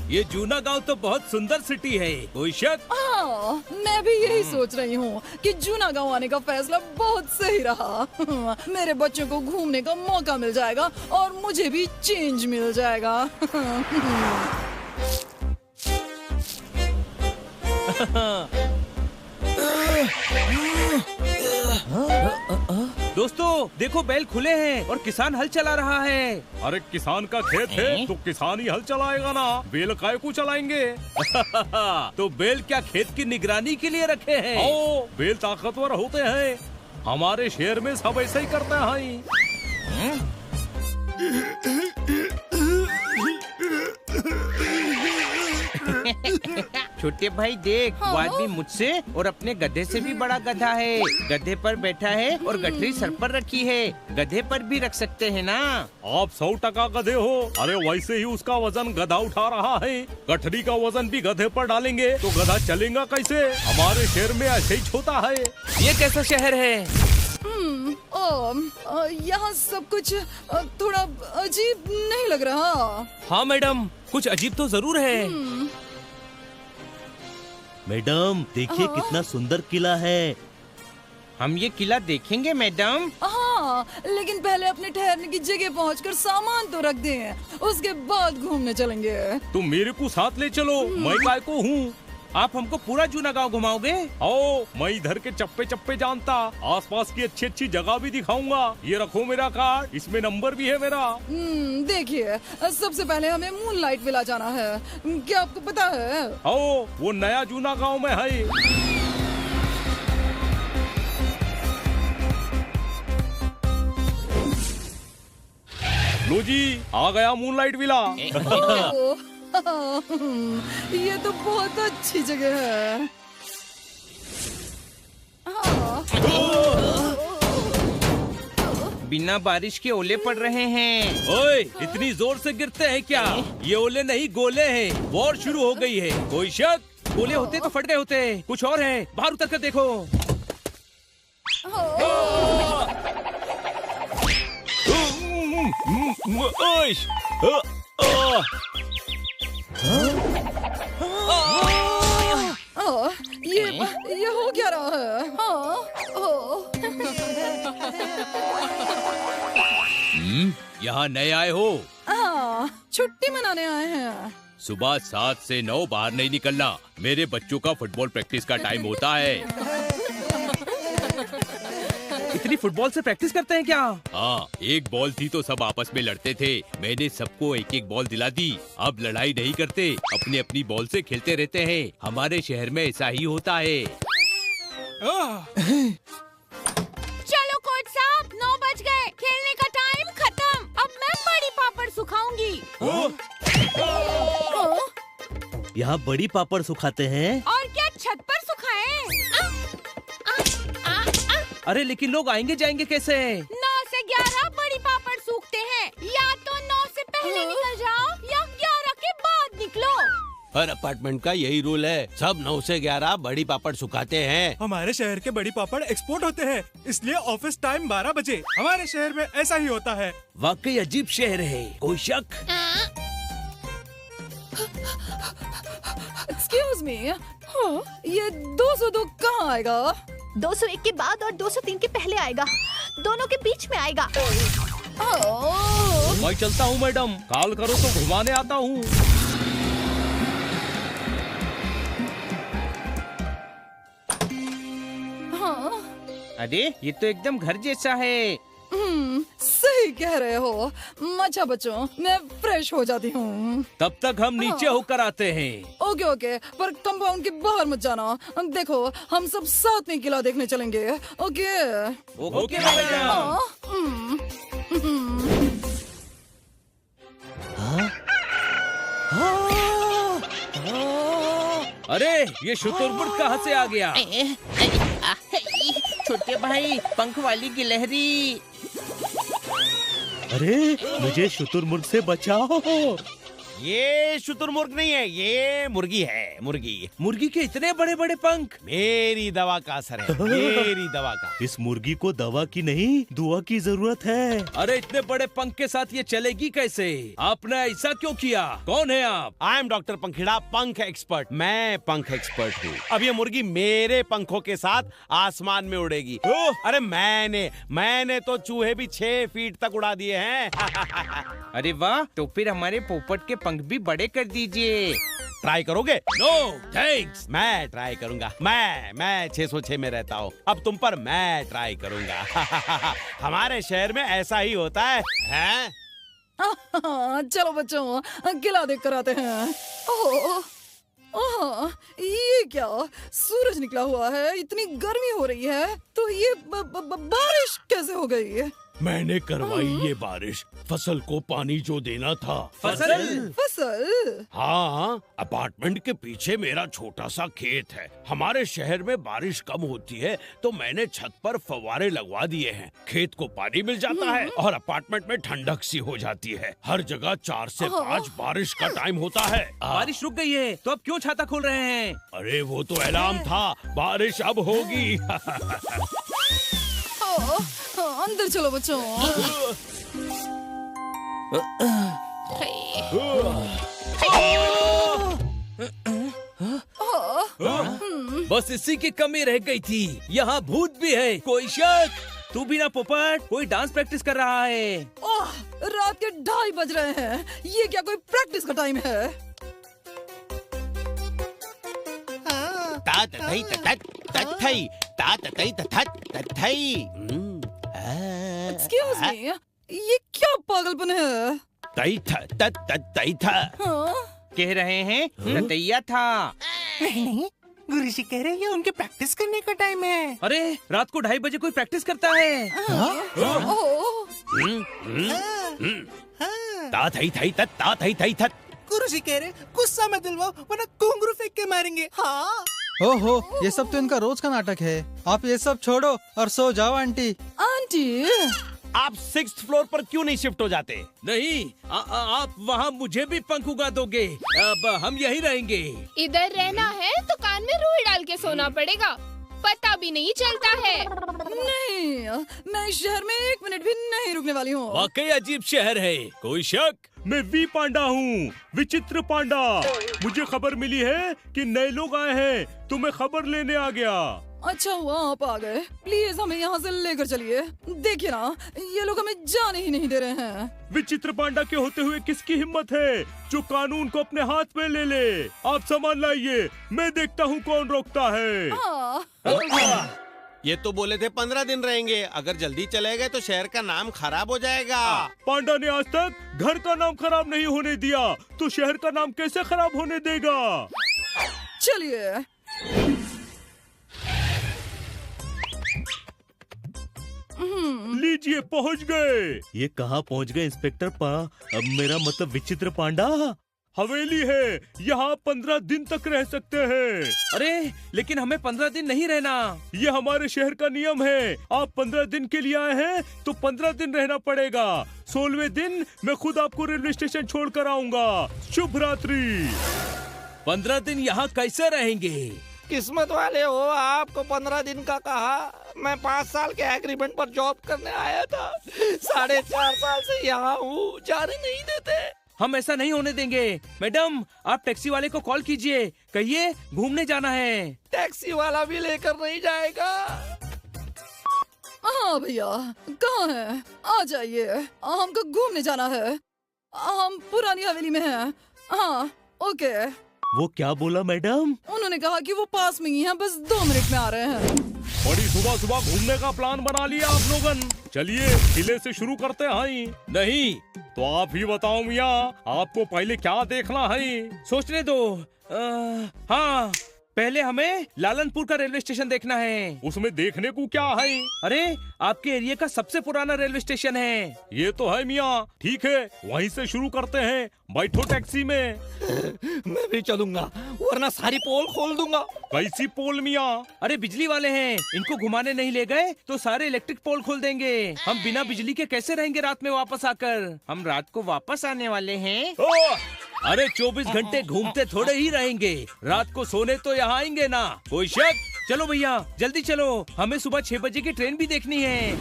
ये जूना गांव तो बहुत सुंदर सिटी है, कोई शक? हाँ, मैं भी यही सोच रही हूँ कि जूना गांव आने का फैसला बहुत सही रहा। मेरे बच्चों को घूमने का मौका मिल जाएगा और मुझे भी चेंज मिल जाएगा। दोस्तों देखो, बैल खुले हैं और किसान हल चला रहा है। अरे किसान का खेत है तो किसान ही हल चलाएगा ना, बैल काय को चलाएंगे? तो बैल क्या खेत की निगरानी के लिए रखे हैं? ओ, बैल ताकतवर होते हैं, हमारे शहर में सब ऐसा ही करते हैं। छोटे भाई देख, वो आदमी मुझसे और अपने गधे से भी बड़ा गधा है। गधे पर बैठा है और गठरी सर पर रखी है। गधे पर भी रख सकते हैं ना? आप 100% गधे हो। अरे वैसे ही उसका वजन गधा उठा रहा है, गठरी का वजन भी गधे पर डालेंगे तो गधा चलेगा कैसे? हमारे शहर में ऐसे ही होता है। ये कैसा शहर है? यहाँ सब कुछ थोड़ा अजीब नहीं लग रहा? हाँ मैडम, कुछ अजीब तो जरूर है। मैडम देखिए कितना सुंदर किला है। हम ये किला देखेंगे मैडम? हाँ, लेकिन पहले अपने ठहरने की जगह पहुंचकर सामान तो रख दें, उसके बाद घूमने चलेंगे। तुम मेरे को साथ ले चलो, मैं काय को हूँ। आप हमको पूरा जूना गांव घुमाओगे? ओ, मैं इधर के चप्पे चप्पे जानता, आसपास की अच्छी अच्छी जगह भी दिखाऊंगा। ये रखो मेरा कार्ड, इसमें नंबर भी है मेरा। देखिए, सबसे पहले हमें मूनलाइट विला जाना है। क्या आपको पता है? ओ, वो नया जूना गांव में है। लो जी, आ गया मूनलाइट विला। ये तो बहुत अच्छी जगह है। बिना बारिश के ओले पड़ रहे हैं। ओए, इतनी जोर से गिरते हैं क्या? ये ओले नहीं गोले हैं। वॉर शुरू हो गई है, कोई शक? गोले होते तो फट गए होते, कुछ और है। बाहर उतर कर देखो। ये हो क्या रहा है? यहाँ नए आए हो? छुट्टी मनाने आए हैं। सुबह 7 से 9 बाहर नहीं निकलना। मेरे बच्चों का फुटबॉल प्रैक्टिस का टाइम होता है। इतनी फुटबॉल से प्रैक्टिस करते हैं क्या? हाँ, एक बॉल थी तो सब आपस में लड़ते थे। मैंने सबको एक एक बॉल दिला दी। अब लड़ाई नहीं करते, अपनी अपनी बॉल से खेलते रहते हैं। हमारे शहर में ऐसा ही होता है। चलो कोच साहब, 9 बज गए, खेलने का टाइम खत्म। अब मैं बड़ी पापड़ सुखाऊंगी। यहाँ बड़ी पापड़ सुखाते हैं? और क्या छत पर सुखाएं? अरे लेकिन लोग आएंगे जाएंगे कैसे? 9 से 11 बड़ी पापड़ सूखते हैं। या तो 9 से पहले निकल जाओ या 11 के बाद निकलो। हर अपार्टमेंट का यही रूल है, सब 9 से 11 बड़ी पापड़ सुखाते हैं। हमारे शहर के बड़ी पापड़ एक्सपोर्ट होते हैं, इसलिए ऑफिस टाइम 12 बजे। हमारे शहर में ऐसा ही होता है। वाकई अजीब शहर है, कोई शक? एक्सक्यूज मी, ये 202 कहाँ आएगा? 201 के बाद और 203 के पहले आएगा, दोनों के बीच में आएगा। मैं चलता हूँ मैडम, कॉल करो तो घुमाने आता हूँ। अरे ये तो एकदम घर जैसा है। सही कह रहे हो। अच्छा बच्चों, मैं फ्रेश हो जाती हूँ। तब तक हम नीचे होकर आते हैं। ओके ओके, पर कंपाउंड के बाहर मत जाना। देखो, हम सब साथ में किला देखने चलेंगे। Okay okay madam. अरे ये शुतुरमुर्ग कहाँ से आ गया? छोटे भाई, पंख वाली गिलहरी। अरे मुझे शुतुरमुर्ग से बचाओ। ये शुतुरमुर्ग नहीं है, ये मुर्गी है, मुर्गी। मुर्गी के इतने बड़े बड़े पंख। मेरी दवा का असर है, मेरी दवा का। इस मुर्गी को दवा की नहीं दुआ की जरूरत है। अरे इतने बड़े पंख के साथ ये चलेगी कैसे? आपने ऐसा क्यों किया? कौन है आप? आई एम डॉक्टर पंखीड़ा, पंख एक्सपर्ट। मैं पंख एक्सपर्ट हूँ। अब ये मुर्गी मेरे पंखों के साथ आसमान में उड़ेगी। अरे मैंने तो चूहे भी 6 फीट तक उड़ा दिए हैं। अरे वाह, तो फिर हमारे पोपट के पंख भी बड़े कर दीजिए। ट्राई करोगे? No thanks. मैं ट्राई करूंगा। मैं 606 में रहता हूँ। अब तुम पर मैं ट्राई करूंगा। हमारे शहर में ऐसा ही होता है, हैं? चलो बच्चों, किला देख कर आते हैं। ओह, ओह, ये क्या? सूरज निकला हुआ है, इतनी गर्मी हो रही है, तो ये बारिश कैसे हो गई? मैंने करवाई ये बारिश। फसल को पानी जो देना था। फसल? हाँ, अपार्टमेंट के पीछे मेरा छोटा सा खेत है। हमारे शहर में बारिश कम होती है तो मैंने छत पर फव्वारे लगवा दिए हैं। खेत को पानी मिल जाता है और अपार्टमेंट में ठंडक सी हो जाती है। हर जगह 4 से 5 बारिश का टाइम होता है। बारिश रुक गई है, तो अब क्यों छाता खोल रहे हैं? अरे वो तो अलार्म था, बारिश अब होगी। अंदर चलो बच्चों। बस इसी की कमी रह गई थी। यहाँ भूत भी है, कोई शक? तू भी ना पोपट, कोई डांस प्रैक्टिस कर रहा है। ओह, रात के 2:30 बज रहे हैं। ये क्या कोई प्रैक्टिस का टाइम है? एक्सक्यूज मी, ये क्या पागलपन है? हाँ? कह रहे हैं रतैया था। नहीं, गुरुजी कह रहे हैं उनके प्रैक्टिस करने का टाइम है। अरे रात को 2:30 बजे कोई प्रैक्टिस करता है? गुरुजी कह रहे गुस्सा मत दिलवाओ वरना घुंघरू फेंक के मारेंगे। हाँ। ओहो, ये सब तो इनका रोज का नाटक है। आप ये सब छोड़ो और सो जाओ आंटी। आंटी, आप 6th फ्लोर पर क्यों नहीं शिफ्ट हो जाते? नहीं, आप वहाँ मुझे भी पंख उगा दोगे। अब हम यहीं रहेंगे। इधर रहना है तो कान में रुई डाल के सोना पड़ेगा, पता भी नहीं चलता है। नहीं, मैं इस शहर में 1 मिनट भी नहीं रुकने वाली हूँ। वाकई अजीब शहर है, कोई शक? मैं वी पांडा हूँ, विचित्र पांडा। मुझे खबर मिली है कि नए लोग आए हैं, तो मैं खबर लेने आ गया। अच्छा हुआ आप आ गए। प्लीज हमें यहाँ से लेकर चलिए। देखिए ना, ये लोग हमें जाने ही नहीं दे रहे हैं। विचित्र पांडा के होते हुए किसकी हिम्मत है जो कानून को अपने हाथ में ले ले? आप सामान लाइए, मैं देखता हूँ कौन रोकता है। हाँ। ये तो बोले थे 15 दिन रहेंगे। अगर जल्दी चले गए तो शहर का नाम खराब हो जाएगा। पांडा ने आज तक घर का नाम खराब नहीं होने दिया, तो शहर का नाम कैसे खराब होने देगा? चलिए। लीजिए, पहुंच गए। ये कहाँ पहुंच गए इंस्पेक्टर पा? अब मेरा मतलब विचित्र पांडा। हवेली है, यहाँ 15 दिन तक रह सकते हैं। अरे लेकिन हमें 15 दिन नहीं रहना। ये हमारे शहर का नियम है। आप 15 दिन के लिए आए हैं तो 15 दिन रहना पड़ेगा। 16वें दिन मैं खुद आपको रेलवे स्टेशन छोड़ कर आऊंगा। शुभ रात्रि। 15 दिन यहाँ कैसे रहेंगे? किस्मत वाले हो, आपको 15 दिन का कहा। मैं 5 साल के एग्रीमेंट पर जॉब करने आया था। 4.5 साल से यहाँ हूँ, जाने नहीं देते। हम ऐसा नहीं होने देंगे। मैडम, आप टैक्सी वाले को कॉल कीजिए, कहिए घूमने जाना है। टैक्सी वाला भी लेकर नहीं जाएगा। हाँ भैया, कहाँ है? आ जाइए, हमको घूमने जाना है। हम पुरानी हवेली में हैं। हाँ, ओके। वो क्या बोला मैडम? उन्होंने कहा कि वो पास में ही हैं, बस 2 मिनट में आ रहे हैं। बड़ी सुबह सुबह घूमने का प्लान बना लिया आप लोगन। चलिए किले से शुरू करते हैं। नहीं, तो आप ही बताओ मियाँ, आपको पहले क्या देखना है? सोचने दो। हाँ, पहले हमें लालनपुर का रेलवे स्टेशन देखना है। उसमें देखने को क्या है? अरे आपके एरिया का सबसे पुराना रेलवे स्टेशन है। ये तो है मियाँ, ठीक है, वहीं से शुरू करते हैं। बैठो टैक्सी में। मैं भी चलूंगा, वरना सारी पोल खोल दूंगा। कैसी पोल मियाँ? अरे बिजली वाले हैं, इनको घुमाने नहीं ले गए तो सारे इलेक्ट्रिक पोल खोल देंगे। हम बिना बिजली के कैसे रहेंगे रात में वापस आकर? हम रात को वापस आने वाले हैं। अरे 24 घंटे घूमते थोड़े ही रहेंगे, रात को सोने तो यहाँ आएंगे ना, कोई शक? चलो भैया जल्दी चलो, हमें सुबह 6 बजे की ट्रेन भी देखनी है।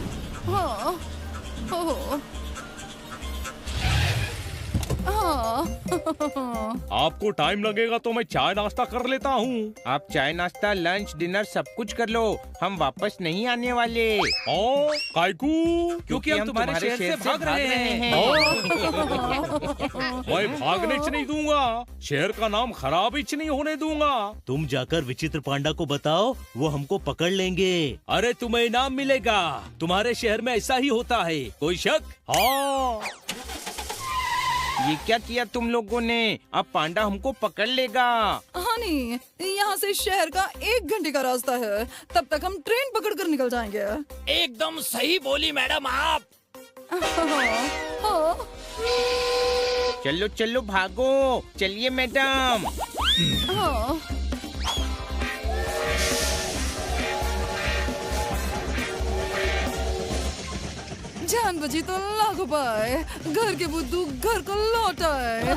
हाँ, ओह, हाँ। आपको टाइम लगेगा तो मैं चाय नाश्ता कर लेता हूँ। आप चाय नाश्ता लंच डिनर सब कुछ कर लो, हम वापस नहीं आने वाले। ओ, कायकू? क्योंकि हम तुम्हारे शहर से भाग रहे हैं। मैं भागने च नहीं दूंगा, शहर का नाम खराब ही नहीं होने दूंगा। तुम जाकर विचित्र पांडा को बताओ, वो हमको पकड़ लेंगे। अरे तुम्हें इनाम मिलेगा, तुम्हारे शहर में ऐसा ही होता है, कोई शक? हाँ। ये क्या किया तुम लोगों ने? अब पांडा हमको पकड़ लेगा। हनी, यहाँ से शहर का 1 घंटे का रास्ता है, तब तक हम ट्रेन पकड़कर निकल जाएंगे। एकदम सही बोली मैडम आप। हाँ। चलो चलो भागो, चलिए मैडम। हाँ। जान बची तो लाखों पाए, घर के बुद्धू घर को लौट आए।